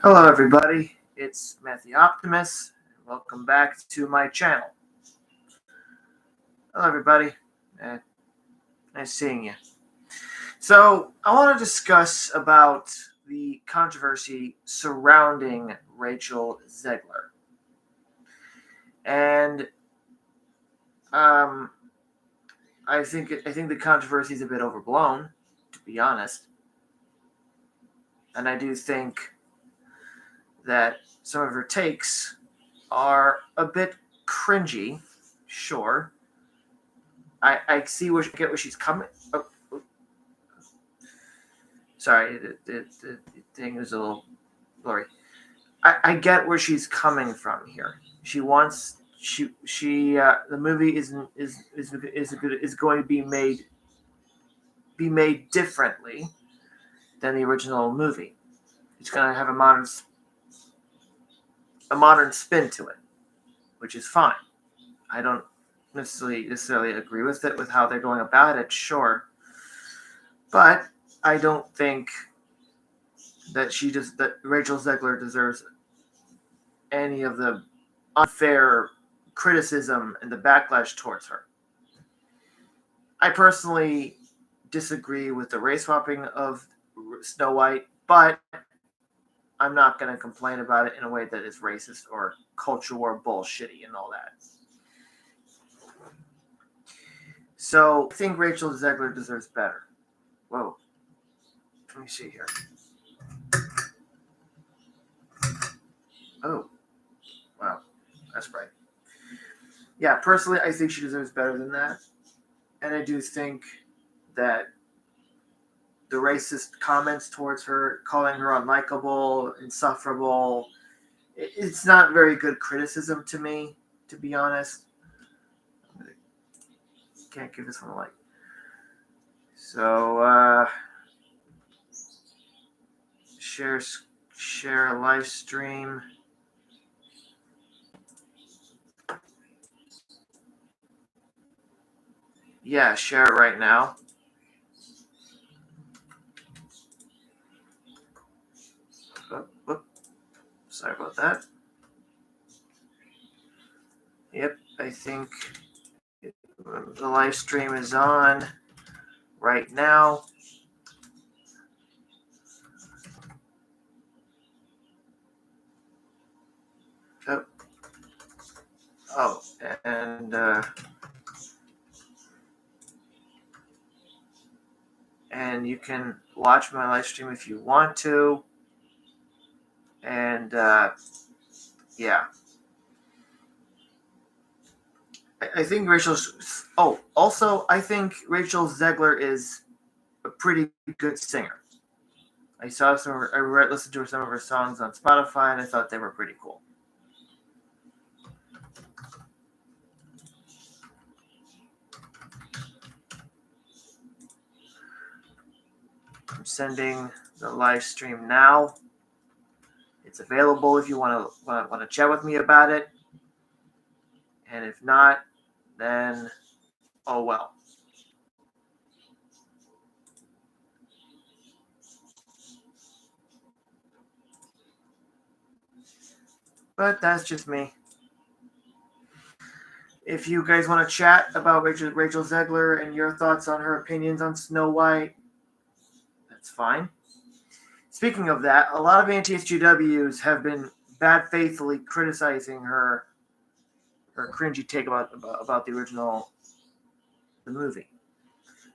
Hello, everybody. It's Matthew Optimus. Welcome back to my channel. Hello, everybody. Nice seeing you. So, I want to discuss about the controversy surrounding Rachel Zelger, and I think the controversy is a bit overblown, to be honest, and I do think that some of her takes are a bit cringy. Sure, I get where she's coming. Oh, sorry, the thing is a little blurry. I get where she's coming from here. She wants the movie is going to be made differently than the original movie. It's going to have a modern spin to it, which is fine. I don't necessarily agree with it, with how they're going about it, sure, but I don't think that Rachel Zelger deserves any of the unfair criticism and the backlash towards her. I personally disagree with the race swapping of Snow White, but I'm not going to complain about it in a way that is racist or culture war bullshitty and all that. So I think Rachel Zelger deserves better. Whoa. Let me see here. Oh. Wow. That's bright. Yeah, personally, I think she deserves better than that. And I do think that the racist comments towards her, calling her unlikable, insufferable, it's not very good criticism to me, to be honest. Can't give this one a like. So, share a live stream. Yeah, share it right now. Sorry about that. Yep, I think the live stream is on right now. Oh, and you can watch my live stream if you want to. And yeah, I think Rachel's. Oh, also, I think Rachel Zelger is a pretty good singer. I listened to some of her songs on Spotify, and I thought they were pretty cool. I'm sending the live stream now. It's available if you want to chat with me about it. And if not, then oh well. But that's just me. If you guys want to chat about Rachel Zelger and your thoughts on her opinions on Snow White, that's fine. Speaking of that, a lot of anti-SJWs have been bad faithfully criticizing her cringy take about the movie.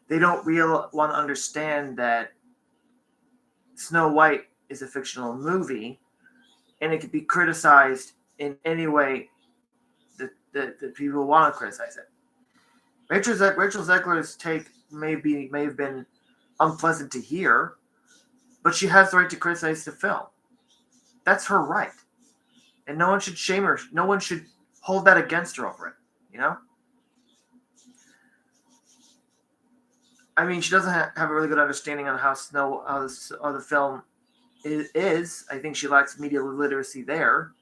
They don't want to understand that Snow White is a fictional movie, and it could be criticized in any way that people want to criticize it. Rachel Zegler's take may have been unpleasant to hear, but she has the right to criticize the film. That's her right, and no one should shame her. No one should hold that against her over it. You know. I mean, she doesn't have a really good understanding on how the film is. I think she lacks media literacy there.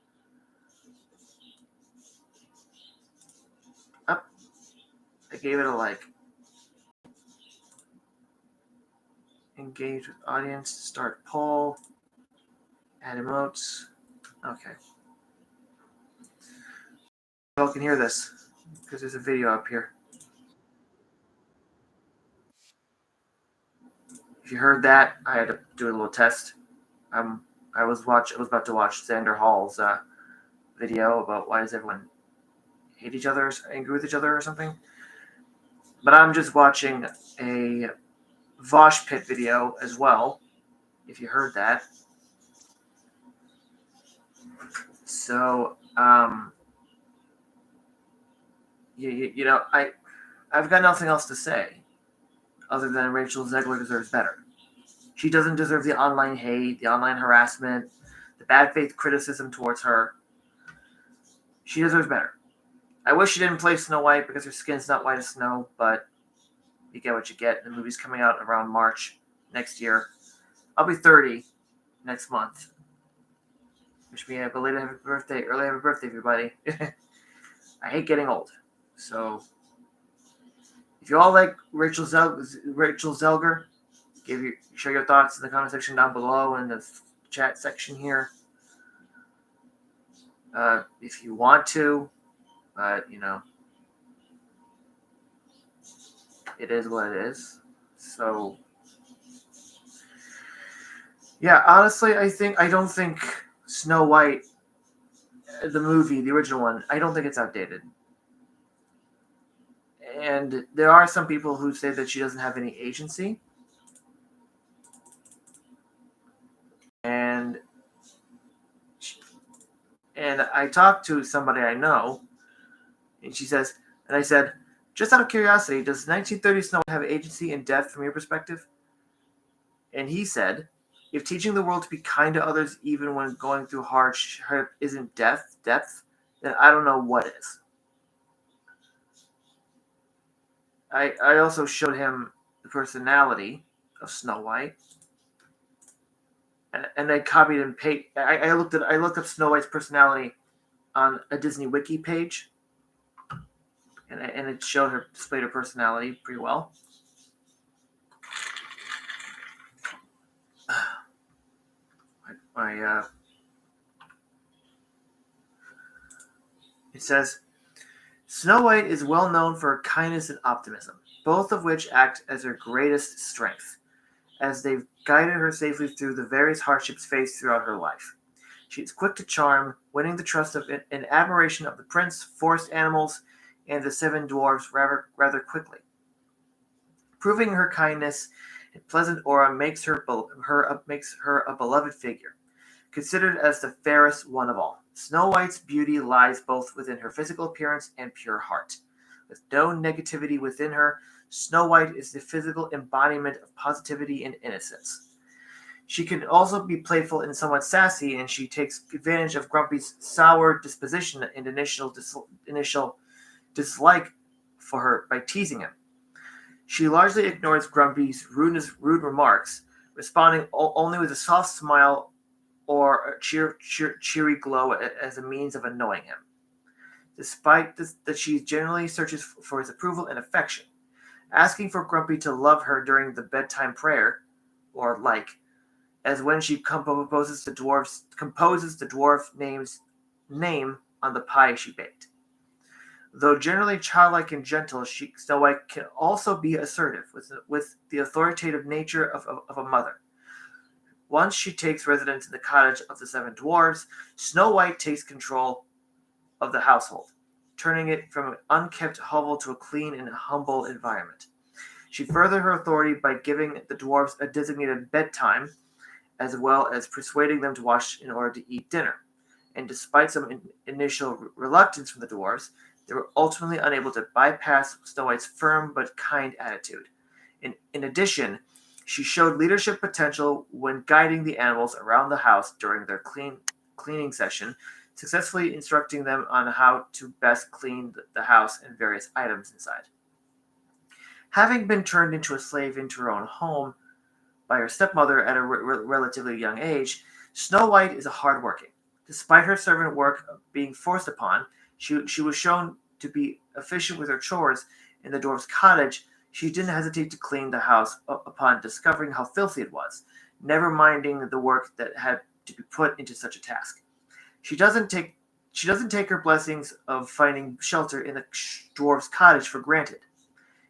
I gave it a like. Engage with audience, start poll, Add emotes. Okay. Y'all can hear this because there's a video up here. If you heard that, I had to do a little test. I was about to watch Xander Hall's video about why does everyone hate each other, angry with each other, or something. But I'm just watching a Vosh Pit video as well. If you heard that, so you know, I've got nothing else to say other than Rachel Zegler deserves better. She doesn't deserve the online hate, the online harassment, the bad faith criticism towards her. She deserves better. I wish she didn't play Snow White because her skin's not white as snow, but you get what you get. The movie's coming out around March next year. I'll be 30 next month. Wish me a belated happy birthday, early happy birthday, everybody. I hate getting old. So, if you all like Rachel Zelger, share your thoughts in the comment section down below in the chat section here. If you want to, but you know, it is what it is. So, yeah, honestly, I don't think Snow White, the movie, the original one, I don't think it's outdated. And there are some people who say that she doesn't have any agency. And I talked to somebody I know, and I said, just out of curiosity, does 1930 Snow White have agency and depth from your perspective? And he said, if teaching the world to be kind to others even when going through hardship isn't depth, then I don't know what is. I also showed him the personality of Snow White, and I copied and pasted. I looked up Snow White's personality on a Disney Wiki page, and it displayed her personality pretty well. It says, Snow White is well known for her kindness and optimism, both of which act as her greatest strength, as they've guided her safely through the various hardships faced throughout her life. She is quick to charm, winning the trust of and admiration of the prince, forest animals, and the seven dwarfs rather quickly. Proving her kindness and pleasant aura makes her a beloved figure, considered as the fairest one of all. Snow White's beauty lies both within her physical appearance and pure heart. With no negativity within her, Snow White is the physical embodiment of positivity and innocence. She can also be playful and somewhat sassy, and she takes advantage of Grumpy's sour disposition and initial dislike for her by teasing him. She largely ignores Grumpy's rude remarks, responding only with a soft smile or a cheery glow as a means of annoying him. Despite this, that she generally searches for his approval and affection, asking for Grumpy to love her during the bedtime prayer, or as when she composes the dwarf name on the pie she baked. Though generally childlike and gentle, Snow White can also be assertive with the authoritative nature of a mother. Once she takes residence in the cottage of the seven dwarves, Snow White takes control of the household, turning it from an unkempt hovel to a clean and humble environment. She furthered her authority by giving the dwarves a designated bedtime, as well as persuading them to wash in order to eat dinner. And despite some initial reluctance from the dwarves, they were ultimately unable to bypass Snow White's firm but kind attitude. In addition, she showed leadership potential when guiding the animals around the house during their cleaning session, successfully instructing them on how to best clean the house and various items inside. Having been turned into a slave into her own home by her stepmother at a relatively young age, Snow White is hardworking. Despite her servant work being forced upon, she was shown to be efficient with her chores in the dwarf's cottage. She didn't hesitate to clean the house upon discovering how filthy it was, never minding the work that had to be put into such a task. She doesn't take her blessings of finding shelter in the dwarf's cottage for granted,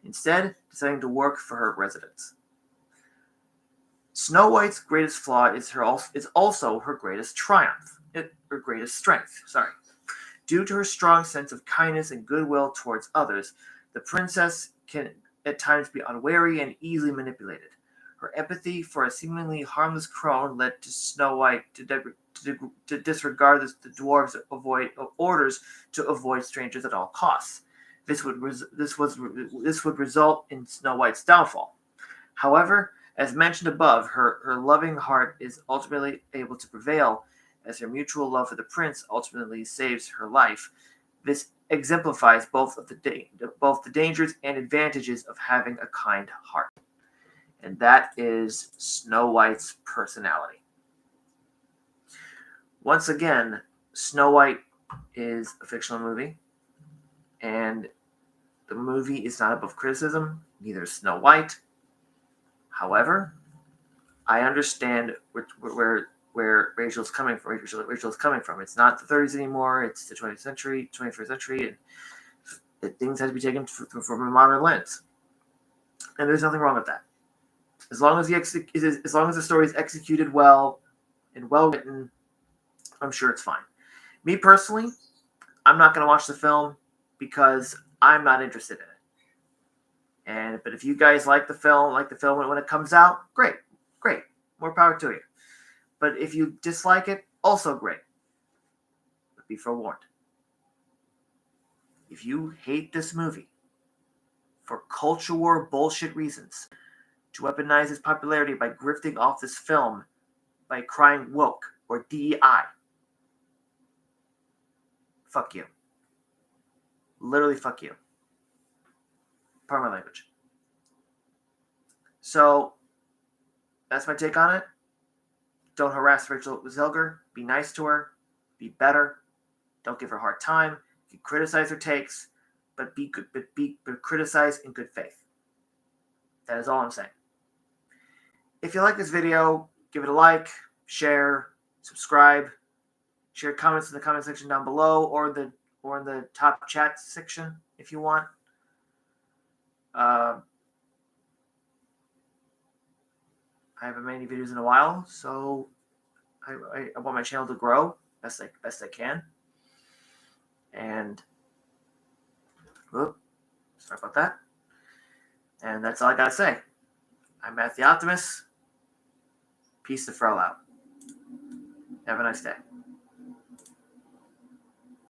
instead deciding to work for her residents. Snow White's greatest flaw is also her greatest triumph, her greatest strength. Due to her strong sense of kindness and goodwill towards others, the princess can at times be unwary and easily manipulated. Her empathy for a seemingly harmless crone led to Snow White to disregard the dwarves' orders to avoid strangers at all costs. This would result in Snow White's downfall. However, as mentioned above, her loving heart is ultimately able to prevail, as her mutual love for the prince ultimately saves her life. This exemplifies both the dangers and advantages of having a kind heart. And that is Snow White's personality. Once again, Snow White is a fictional movie, and the movie is not above criticism, neither is Snow White. However, I understand where Rachel's coming from. Rachel's coming from. It's not the 30s anymore. It's the 20th century, 21st century, and things have to be taken from a modern lens. And there's nothing wrong with that. As long as the story is executed well and well written, I'm sure it's fine. Me personally, I'm not going to watch the film because I'm not interested in it. But if you guys like the film when it comes out, great, more power to you. But if you dislike it, also great. But be forewarned. If you hate this movie for culture war bullshit reasons, to weaponize its popularity by grifting off this film by crying woke or DEI, fuck you. Literally fuck you. Pardon my language. So, that's my take on it. Don't harass Rachel Zelger. Be nice to her. Be better. Don't give her a hard time. You can criticize her takes, but criticize in good faith. That is all I'm saying. If you like this video, give it a like, share, subscribe, share comments in the comment section down below, or in the top chat section if you want. I haven't made any videos in a while, so I want my channel to grow best I can. And sorry about that. And that's all I gotta say. I'm Matt the Optimist. Peace to Frau out. Have a nice day.